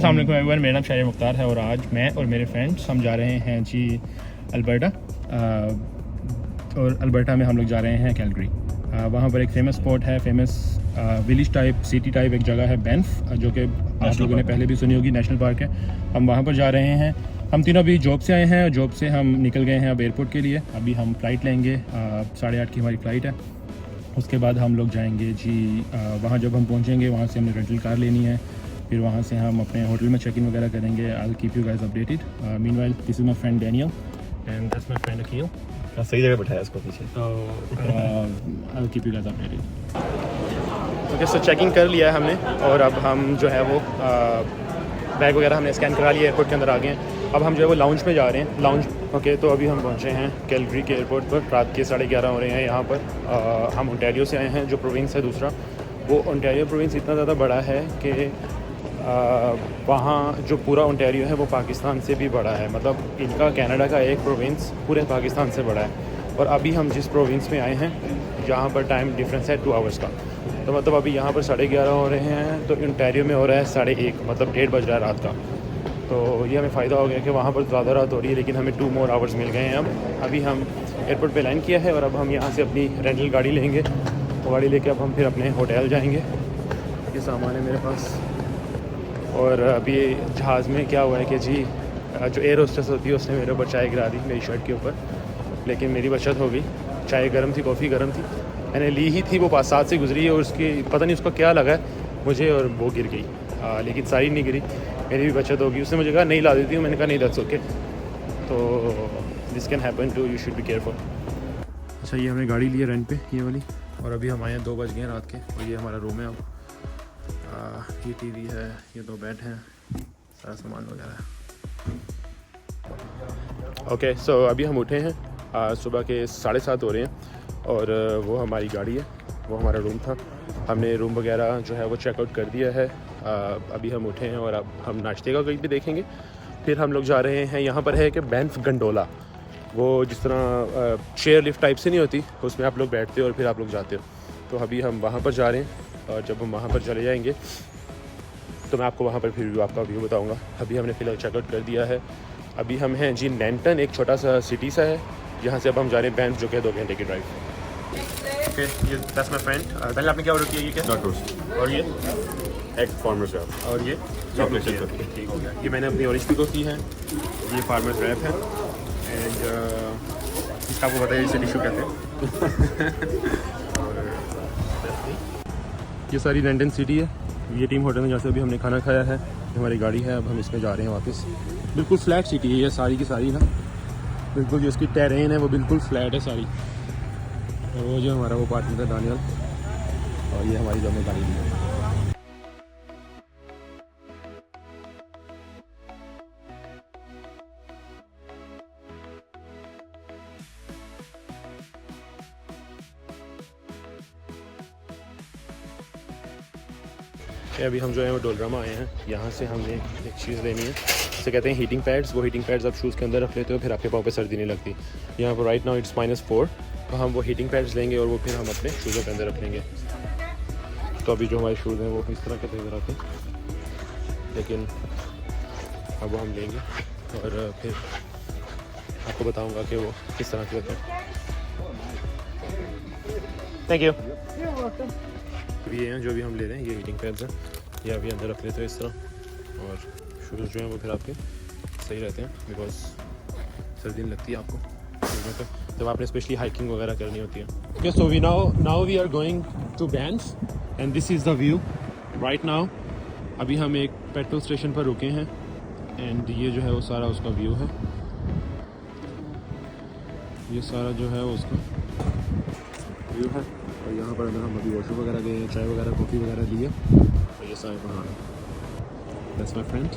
अस्सलाम वालेकुम एवरीवन, मेरा नाम शाहिर मुख्तार है और आज मैं और मेरे फ्रेंड्स हम जा रहे हैं जी अल्बर्टा। और अल्बर्टा में हम लोग जा रहे हैं कैलगरी। वहाँ पर एक फ़ेमस स्पॉट है, famous village type city type एक जगह है बैंफ, जो कि आप लोगों ने पहले भी सुनी होगी, नेशनल पार्क है। हम वहाँ पर जा रहे हैं। हम तीनों अभी जॉब से आए हैं और जॉब से हम निकल गए हैं अब एयरपोर्ट के लिए। अभी हम फ़्लाइट लेंगे, 8:30 की हमारी फ़्लाइट है। उसके बाद हम लोग जाएंगे जी वहाँ। जब हम पहुँचेंगे वहाँ से हमने रेंटल कार लेनी है, फिर वहाँ से हम अपने होटल में चेक इन वगैरह करेंगे। I will keep you guys updated. Meanwhile this is my friend Daniel and that's my friend Akeel. सही जगह बैठाया इसको पीछे। तो I will keep you guys updated. Okay, so checking कर लिया है हमने और अब हम जो है वो बैग वगैरह हमने स्कैन करा लिया, एयरपोर्ट के अंदर आ गए हैं। अब हम जो है वो लाउंज में जा रहे हैं, लाउंज। ओके, तो अभी हम पहुँचे हैं कैलगरी के एयरपोर्ट पर। रात के 11:30 हो रहे हैं यहाँ पर। हम ओंटारियो से आए हैं, जो प्रोविंस है दूसरा। वो ओंटारियो प्रोविंस इतना ज़्यादा बड़ा है कि वहाँ जो पूरा ओंटारियो है वो पाकिस्तान से भी बड़ा है। मतलब इनका कनाडा का एक प्रोविंस पूरे पाकिस्तान से बड़ा है। और अभी हम जिस प्रोविंस में आए हैं जहाँ पर टाइम डिफरेंस है 2 आवर्स का, तो मतलब अभी यहाँ पर 11:30 हो रहे हैं, तो ओंटारियो में हो रहा है 1:30, मतलब 1:30 बज रहा है रात का। तो ये हमें फ़ायदा हो गया कि वहाँ पर ज़्यादा रात हो रही है, लेकिन हमें 2 मोर आवर्स मिल गए हैं। अब अभी हम एयरपोर्ट पे लैंड किया है और अब हम यहाँ से अपनी रेंटल गाड़ी लेंगे। वो गाड़ी लेके अब हम फिर अपने होटल जाएंगे। ये सामान है मेरे पास। और अभी जहाज़ में क्या हुआ है कि जी जो एयर होस्टेस होती है उसने मेरे ऊपर चाय गिरा दी मेरी शर्ट के ऊपर, लेकिन मेरी बचत हो गई। चाय गर्म थी, कॉफ़ी गर्म थी, मैंने ली ही थी। वो 5-7 से गुजरी है और उसकी पता नहीं उसको क्या लगा है मुझे, और वो गिर गई। लेकिन सारी नहीं गिरी, मेरी भी बचत होगी। उसने मुझे कहा नहीं ला देती हूँ, मैंने कहा नहीं, दैट्स ओके। तो this can happen to, you should be careful. अच्छा, ये हमने गाड़ी ली है रेंट पे, ये वाली। और अभी हम आए हैं 2 बज गए रात के और ये हमारा रूम है। अब ये टीवी है, ये 2 बेड हैं, सारा सामान वगैरह है। ओके, सो अभी हम उठे हैं, सुबह के 7:30 हो रहे हैं और वो हमारी गाड़ी है, वो हमारा रूम था। हमने रूम वगैरह जो है वो चेकआउट कर दिया है। अभी हम उठे हैं और अब हम नाश्ते का कहीं भी देखेंगे। फिर हम लोग जा रहे हैं, यहाँ पर है कि बैंफ गंडोला, वो जिस तरह चेयर लिफ्ट टाइप से नहीं होती, उसमें आप लोग बैठते हो और फिर आप लोग जाते हो। तो अभी हम वहाँ पर जा रहे हैं और जब हम वहाँ पर चले जाएंगे तो मैं आपको वहाँ पर फिर आपका व्यू बताऊँगा। अभी हमने फ़िलहाल चेकआउट कर दिया है। अभी हम हैं जी नैंटन, एक छोटा सा सिटी सा है, यहाँ से अब हम जा रहे हैं बैंफ, जो कि 2 घंटे की ड्राइव। ओके, ये दैट्स माय फ्रेंड। पहले आपने क्या ऑर्डर किया? ये क्या? डॉट रोस्ट और ये एग फार्मर्स रैप और ये चॉकलेट किया। चिप। ठीक हो गया। ये मैंने अपनी ऑरेंज पिको की है, ये फार्मर्स रैप है एंड इसका आपको बताइए इसे टिश्यू कहते हैं। और ये सारी लंदन सिटी है। ये टीम होटल में जहाँ से अभी हमने खाना खाया है, हमारी गाड़ी है, अब हम इसमें जा रहे हैं वापस। बिल्कुल फ्लैट सिटी है ये सारी की सारी ना, बिल्कुल जो इसकी टेरेन है वो बिल्कुल फ्लैट है सारी। और वो जो हमारा वो पार्टनर है दानियल, और ये हमारी जो हमने गाड़ी ली है। अभी हम जो है वो डोलरामा आए हैं। यहाँ से हमने एक चीज़ लेनी है, इसे कहते हैं हीटिंग पैड्स। वो हीटिंग पैड्स आप शूज़ के अंदर रख लेते हो, फिर आपके पाँव पे सर्दी नहीं लगती। यहाँ पर राइट नाउ इट्स -4, तो हम वो हीटिंग पैड्स लेंगे और वो फिर हम अपने शूज़ों के अंदर रख लेंगे। तो अभी जो हमारे शूज़ हैं वो इस तरह के थे ज़रा के, लेकिन अब वो हम लेंगे और फिर आपको बताऊँगा कि वो किस तरह के होते हैं। Thank you. ये हैं जो भी हम ले रहे हैं, ये हीटिंग पैड्स हैं, ये अभी अंदर रख लेते हैं इस तरह। और शूज़ जो हैं वो फिर आपके सही रहते हैं, बिकॉज सर्दी नहीं लगती है आपको जब आपने स्पेशली हाइकिंग वगैरह करनी होती है। Okay, so we now we are going to Banff and this is the view right now. अभी हम एक पेट्रोल स्टेशन पर रुके हैं एंड ये जो है वो सारा उसका व्यू है। ये सारा जो है वो उसका व्यू है। और यहाँ पर अगर हम अभी वॉशरूम वगैरह गए, चाय वगैरह कॉफ़ी वगैरह लिए, तो ये सारे पहाड़ हैं। That's my friend.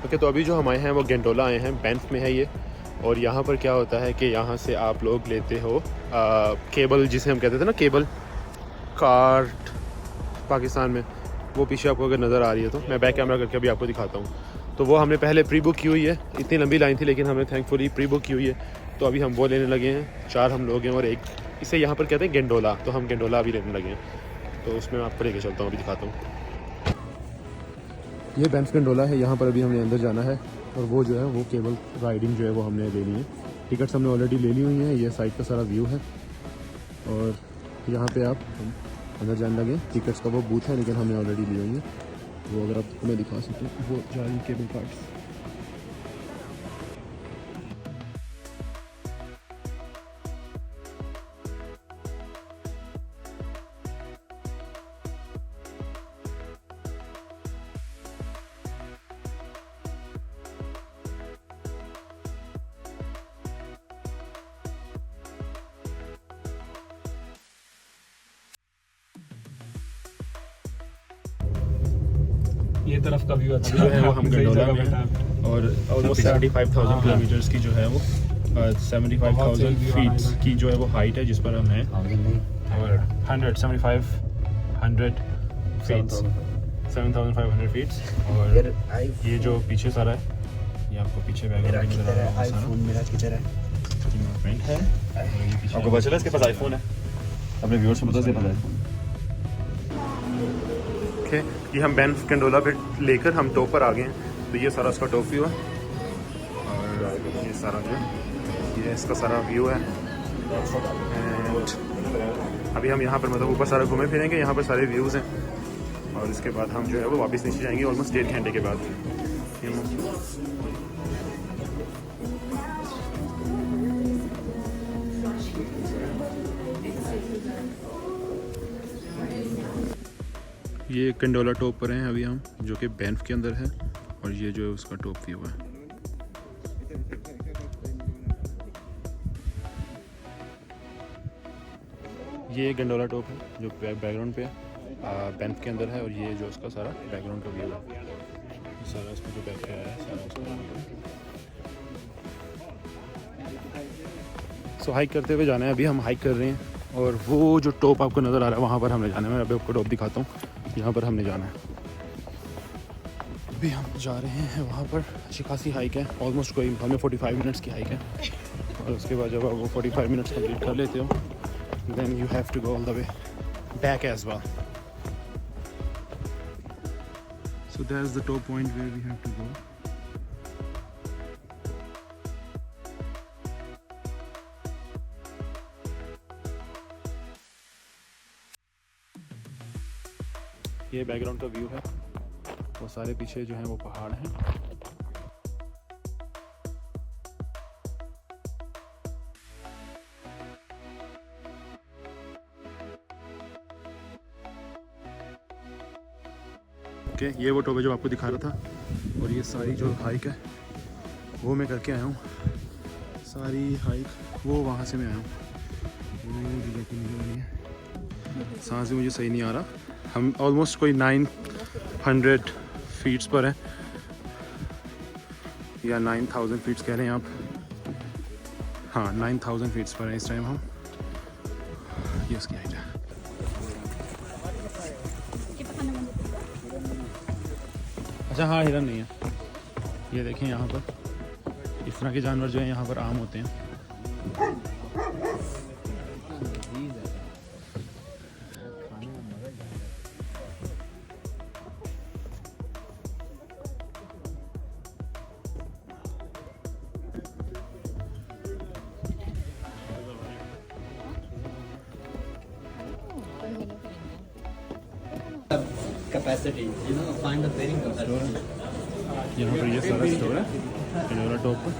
ओके, तो अभी जो हम आए हैं वो गंडोला आए हैं, बैंफ में है ये। और यहाँ पर क्या होता है कि यहाँ से आप लोग लेते हो केबल, जिसे हम कहते थे ना केबल, कार्ट पाकिस्तान में, वो पीछे आपको अगर नज़र आ रही है तो मैं बैक कैमरा करके अभी आपको दिखाता हूँ। तो वो हमने पहले प्री बुक की हुई है, इतनी लंबी लाइन थी लेकिन हमने थैंकफुली प्री बुक की हुई है। तो अभी हम वो लेने लगे हैं, 4 हम लोग हैं और एक इसे यहाँ पर कहते हैं गेंडोला, तो हम गेंडोला अभी लेने लगे हैं। तो उसमें मैं आपको लेके चलता हूँ, अभी दिखाता हूँ। ये बैंफ गेंडोला है, यहाँ पर अभी हमने अंदर जाना है और वो जो है वो केबल राइडिंग जो है वो हमने लेनी है। टिकट्स हमने ऑलरेडी ले ली हुई हैं। ये साइड का सारा व्यू है और यहाँ पे आप हम अंदर जाने लगे। टिकट्स का वो बूथ है लेकिन हमने ऑलरेडी ली हुई है। वो अगर आपको मैं दिखा सकता हूँ, वो जा रही केबल कार्ड्स। ये तरफ का व्यू अच्छा जो है वो हम सही गंडोला जगह में बैठा हैं है। और ऑलमोस्ट 75,000 किलोमीटर्स की जो है वो 75,000 फीट की जो है वो हाइट है जिस पर हम हैं। और 175 फीट्स 7,500 फीट्स। और ये जो पीछे सारा है, ये आपको पीछे बैकग्राउंड नजर आ रहा है, मेरा किधर है? फ्रेंड है। और ये पीछे आपको पता चला इसके पास आईफोन है? अपने व्यूअर्स को पता इसके पास आईफोन है। ओके, ये हम बैंफ गेंडोला पे लेकर हम टॉप पर आ गए हैं। तो ये सारा उसका टॉप व्यू है और ये सारा जो है ये इसका सारा व्यू है। एंड अभी हम यहाँ पर मतलब ऊपर सारा घूमे फिरेंगे, यहाँ पर सारे व्यूज़ हैं और इसके बाद हम जो है वो वापस नीचे जाएंगे ऑलमोस्ट 1.5 घंटे के बाद। ये गंडोला टॉप पर हैं अभी हम, जो कि बैंफ के अंदर है और ये जो है उसका टॉप व्यू है। ये गंडोला टॉप है जो बैकग्राउंड पे है, बैंफ के अंदर है और ये जो उसका सारा बैकग्राउंड का व्यू है। सारा इसमें जो बैक आया है सारा उसका व्यू है। सो हाइक करते हुए जाना है, अभी हम हाइक कर रहे हैं और वो जो टॉप आपको नज़र आ रहा है वहाँ पर हमने जाना है। मैं अभी आपको टॉप दिखाता हूँ, यहाँ पर हमने जाना है। अभी हम जा रहे हैं वहाँ पर। अच्छी खासी हाइक है, ऑलमोस्ट कोई हमें 45 मिनट्स की हाइक है और उसके बाद जब आप वो 45 मिनट्स कंप्लीट कर लेते हो then you have to go all the way back as well. So that is the top point where we have to go. ये बैकग्राउंड का व्यू है, वो सारे पीछे जो हैं वो पहाड़ हैं। ओके, ये वो टॉप है जो आपको दिखा रहा था और ये सारी जो हाइक है वो मैं करके आया हूँ। सारी हाइक वो वहाँ से मैं आया हूँ। सांस भी मुझे सही नहीं आ रहा। हम ऑलमोस्ट कोई 900 फीट्स पर हैं या 9,000 फीट्स कह रहे हैं आप। हाँ, 9,000 फीट्स पर हैं इस टाइम हम। ये उसकी हाइट है। अच्छा हाँ, हिरन नहीं है। ये देखें यहाँ पर इस तरह के जानवर जो हैं यहाँ पर आम होते हैं। capacity, find the bearing capacity. यहाँ पर ये सारा स्टोर है गंडोला टॉप पर।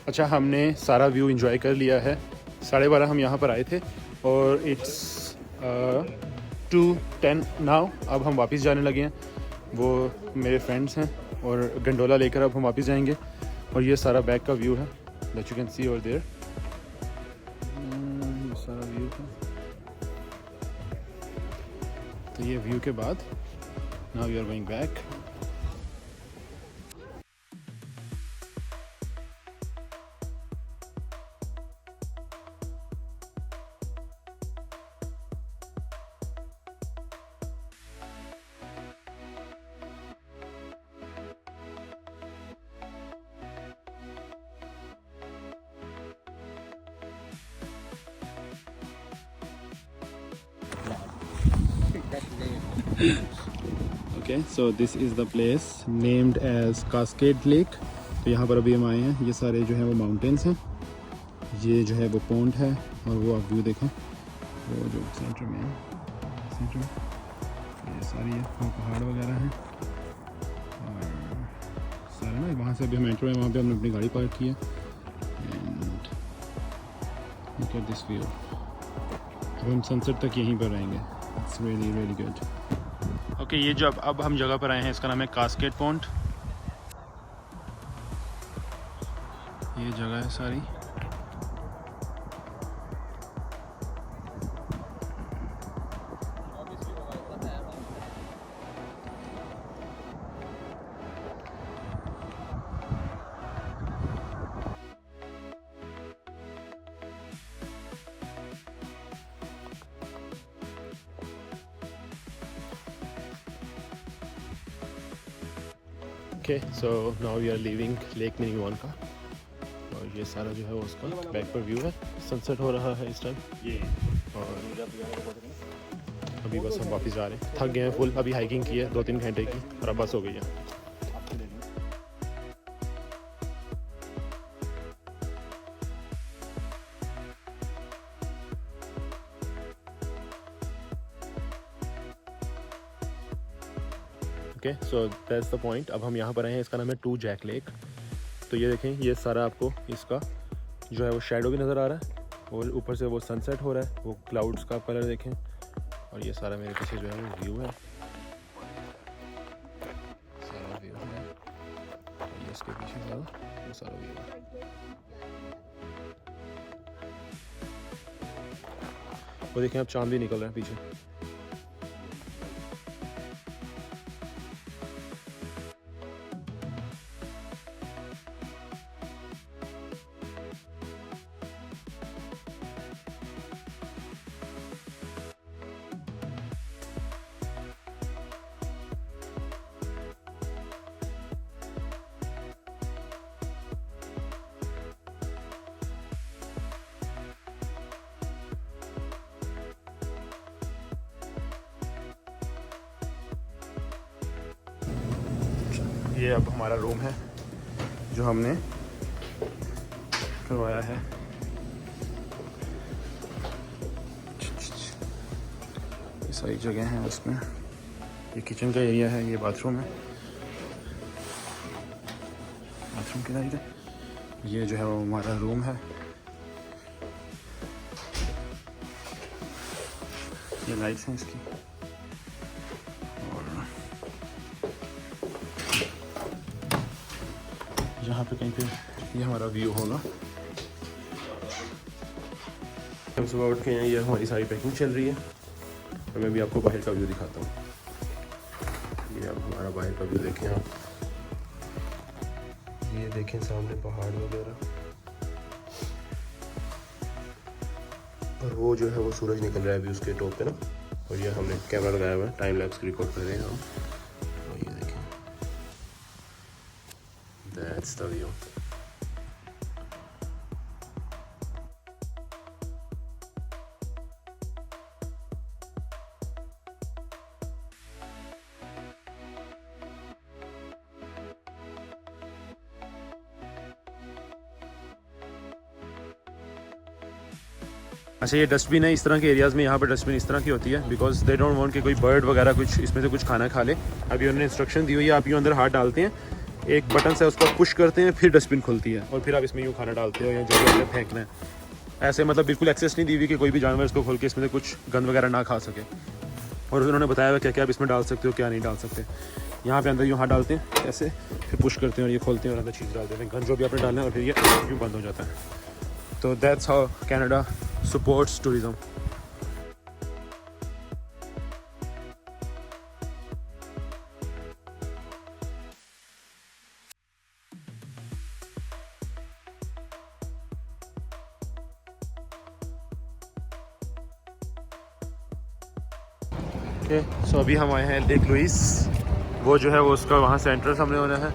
अच्छा, हमने सारा व्यू एंजॉय कर लिया है। 12:30 हम यहाँ पर आए थे और इट्स 2:10 नाउ। अब हम वापस जाने लगे हैं। वो मेरे फ्रेंड्स हैं और गंडोला लेकर अब हम वापस जाएंगे। और ये सारा बैक का व्यू है that you can see over there. ये सारा व्यू है। तो ये व्यू के बाद now we are going back. Okay, so this is the place named as Cascade Lake. तो यहाँ पर अभी हम आए हैं। ये सारे जो है वो माउंटेन्स हैं, ये जो है वो पॉन्ड है, और वो आप व्यू देखें, वो जो सेंटर में है, सेंटर में ये सारी है वो पहाड़ वगैरह हैं। और सारे ना वहाँ से अभी हम एंटर हुए, वहाँ पे हमने अपनी गाड़ी पार्क की है। And look at this view. अब हम सनसेट तक यहीं पर रहेंगे। It's really really good. Okay, ये जो अब हम जगह पर आए हैं इसका नाम है कास्केड पॉन्ड। ये जगह है सारी। Okay, so now we are leaving Lake Minnewanka का, और ये सारा जो है वो उसका बैक पर व्यू है। सनसेट हो रहा है इस टाइम, और अभी बस हम वापस जा रहे हैं। थक गए हैं फुल, अभी हाइकिंग की है 2-3 घंटे की, और अब बस हो गई है। Okay, so that's the point. अब हम यहाँ पर आए हैं, इसका नाम है 2 जैक लेक। तो ये देखें, ये सारा आपको इसका जो है वो शेडो भी नज़र आ रहा है, और ऊपर से वो सनसेट हो रहा है, वो क्लाउड्स का कलर देखें, और ये सारा मेरे पीछे जो है वो व्यू है, सारा व्यू है, और ये इसके पीछे वो सारा व्यू है। वो देखें, अब चांद भी निकल रहा है पीछे। ये अब हमारा रूम है जो हमने करवाया है। ये सारी जगह हैं उसमें। ये किचन का एरिया है, ये बाथरूम है, बाथरूम के साइड है। ये जो है वो हमारा रूम है। ये लाइट्स हैं इसकी, यहाँ पे कहीं पे ये हमारा व्यू होगा। हम सुबह उठ के हैं, ये हमारी सारी पैकिंग चल रही है, और मैं भी आपको बाहर का व्यू दिखाता हूँ। ये अब हमारा बाहर का व्यू देखें आप, ये देखें सामने पहाड़ वगैरह, और वो जो है वो सूरज निकल रहा है अभी उसके टॉप पे ना, और ये हमने कैमरा लगाया हुआ है, टाइम लैप्स रिकॉर्ड कर रहे हैं हम। और ये देखें, दैट्स द व्यू। अच्छा, ये डस्टबिन है। इस तरह के एरियाज़ में यहाँ पर डस्टबिन इस तरह की होती है, बिकॉज दे डोंट वांट कि कोई बर्ड वगैरह कुछ इसमें से कुछ खाना खा ले। अभी उन्होंने इंस्ट्रक्शन दी हुई है, आप यूँ अंदर हाथ डालते हैं, एक बटन से उसको पुश करते हैं, फिर डस्टबिन खुलती है, और फिर आप इसमें यूँ खाना डालते हो या जो भी आपने फेंकना है। ऐसे मतलब बिल्कुल एक्सेस नहीं दी हुई कि कोई भी जानवर इसको खोल के इसमें से कुछ गंद वगैरह ना खा सके। और उन्होंने बताया हुआ क्या क्या आप इसमें डाल सकते हो, क्या नहीं डाल सकते। यहाँ पे अंदर यूँ हाथ डालते हैं ऐसे, फिर पुश करते हैं और ये खोलते हैं और अंदर चीज़ डाल देते हैं, गंद जो भी आपने डालना है, और फिर ये यूँ बंद हो जाता है। तो that's how Canada supports tourism. Okay, so अभी हम आए हैं लेक लुइस। वो जो है वो उसका वहाँ से एंट्रेंस हमने होना है,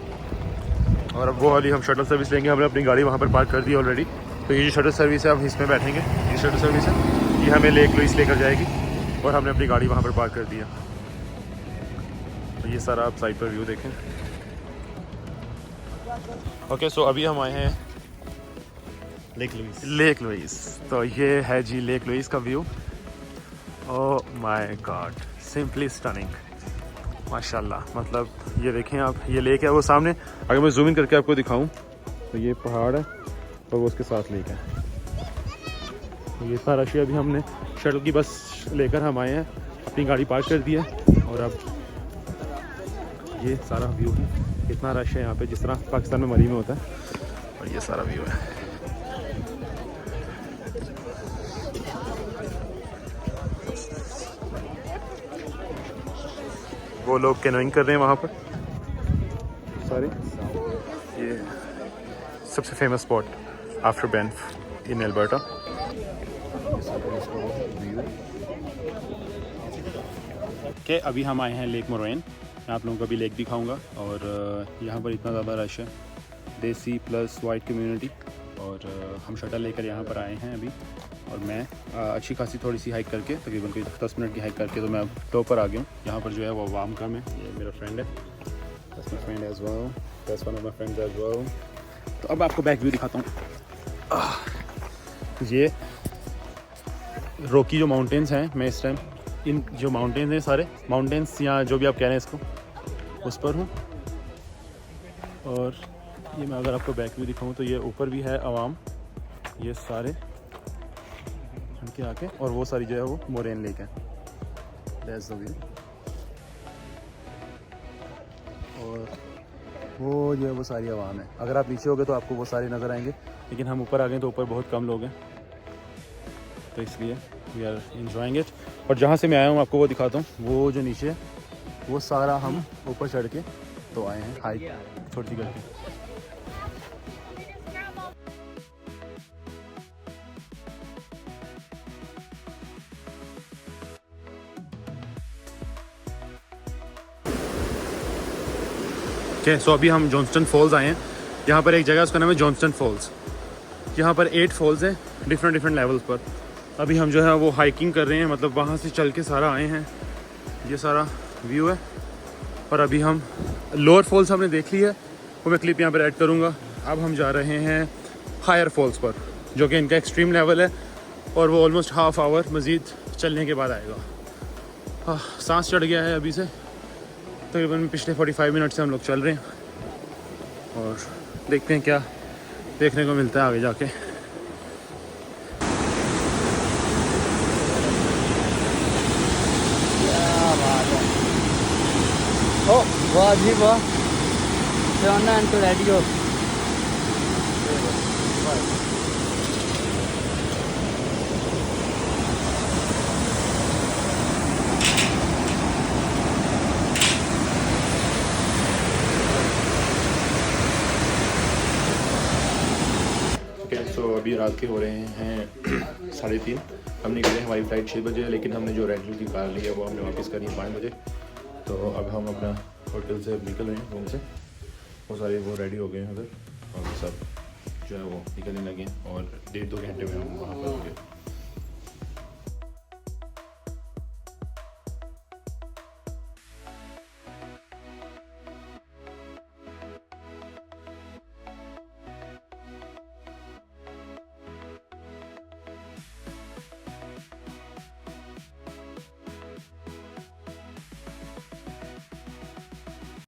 और अब वो वाली हम शटल सर्विस लेंगे। हमने अपनी गाड़ी वहाँ पर पार्क कर दी ऑलरेडी। तो ये जो शटल सर्विस है, हम इसमें बैठेंगे। ये शटल सर्विस है, ये हमें लेक लुइस लेकर जाएगी, और हमने अपनी गाड़ी वहाँ पर पार्क कर दिया। ये सारा आप साइड पर व्यू देखें। ओके सो अभी हम आए हैं लेक लुइस। तो ये है जी लेक लुइस का view. Oh my God, simply stunning, माशाल्लाह। मतलब ये देखें आप, ये लेक है वो सामने। अगर मैं जूम इन करके आपको दिखाऊं तो ये पहाड़ है और वो उसके साथ लेक है। ये सारा रश अभी हमने शटल की बस लेकर हम आए हैं, अपनी गाड़ी पार्क कर दी है और अब ये सारा व्यू है। इतना रश है यहाँ पे जिस तरह पाकिस्तान में मरी में होता है, और ये सारा व्यू है। वो लोग कैनोइंग कर रहे हैं वहाँ पर सारे। ये सबसे फेमस स्पॉट आफ्टर बैंफ इन एल्बर्टा। के अभी हम आए हैं लेक मोरेन। मैं आप लोगों को अभी लेक दिखाऊंगा। और यहाँ पर इतना ज़्यादा रश है, देसी प्लस वाइट कम्युनिटी। और हम शटल लेकर यहाँ पर आए हैं अभी। और मैं अच्छी खासी थोड़ी सी हाइक करके, तकरीबन कोई 10 मिनट की हाइक करके तो मैं अब टॉप पर आ गया हूँ। यहाँ पर जो है वो वाम कम है। ये मेरा फ्रेंड है, that's my friend as well, that's one of my friends as well. तो अब आपको बैक व्यू दिखाता हूँ। ये रॉकी जो माउंटेन्स हैं, मैं इस टाइम इन जो माउंटेन्स हैं, सारे माउंटेन्स या जो भी आप कह रहे हैं इसको, उस पर हूँ। और ये मैं अगर आपको बैक व्यू दिखाऊँ तो ये ऊपर भी है आवाम, ये सारे के आके, और वो सारी जो है वो मोरेन लेक है। That's the view. और वो जो है वो सारी आवाम है। अगर आप नीचे हो गए तो आपको वो सारे नज़र आएंगे, लेकिन हम ऊपर आ गए तो ऊपर बहुत कम लोग हैं, तो इसलिए वी आर एंजॉयिंग इट। और जहाँ से मैं आया हूँ आपको वो दिखाता हूँ। वो जो नीचे है वो सारा हम ऊपर चढ़ के तो आए हैं हाइक छोटी करके। सो अभी हम जॉन्स्टन फॉल्स आए हैं। यहाँ पर एक जगह उसका नाम है जॉन्स्टन फॉल्स। यहाँ पर 8 फॉल्स हैं डिफरेंट लेवल्स पर। अभी हम जो है वो हाइकिंग कर रहे हैं, मतलब वहाँ से चल के सारा आए हैं। ये सारा व्यू है। और अभी हम लोअर फॉल्स हमने देख ली है, वो मैं क्लिप यहाँ पर ऐड करूँगा। अब हम जा रहे हैं हायर फॉल्स पर, जो कि इनका एक्सट्रीम लेवल है और वो ऑलमोस्ट हाफ आवर मज़ीद चलने के बाद आएगा। सांस चढ़ गया है अभी से। तकरीबन पिछले 45 मिनट से हम लोग चल रहे हैं और देखते हैं क्या देखने को मिलता है आगे जाके। क्या बात है। ओ वाह जी वाह, सोना एंड रेडियो। सो अभी रात के हो रहे हैं 3:30। हम निकले, हमारी फ़्लाइट 6 बजे है, लेकिन हमने जो रेंटल की कार ली है वो हमने वापस करी 5 बजे। तो अब हम अपना होटल से निकल रहे हैं, रूम से। वो सारे वो रेडी हो गए हैं उधर, और सब जो है वो निकलने लगे और 1.5-2 घंटे में हम वहाँ पर हो गए।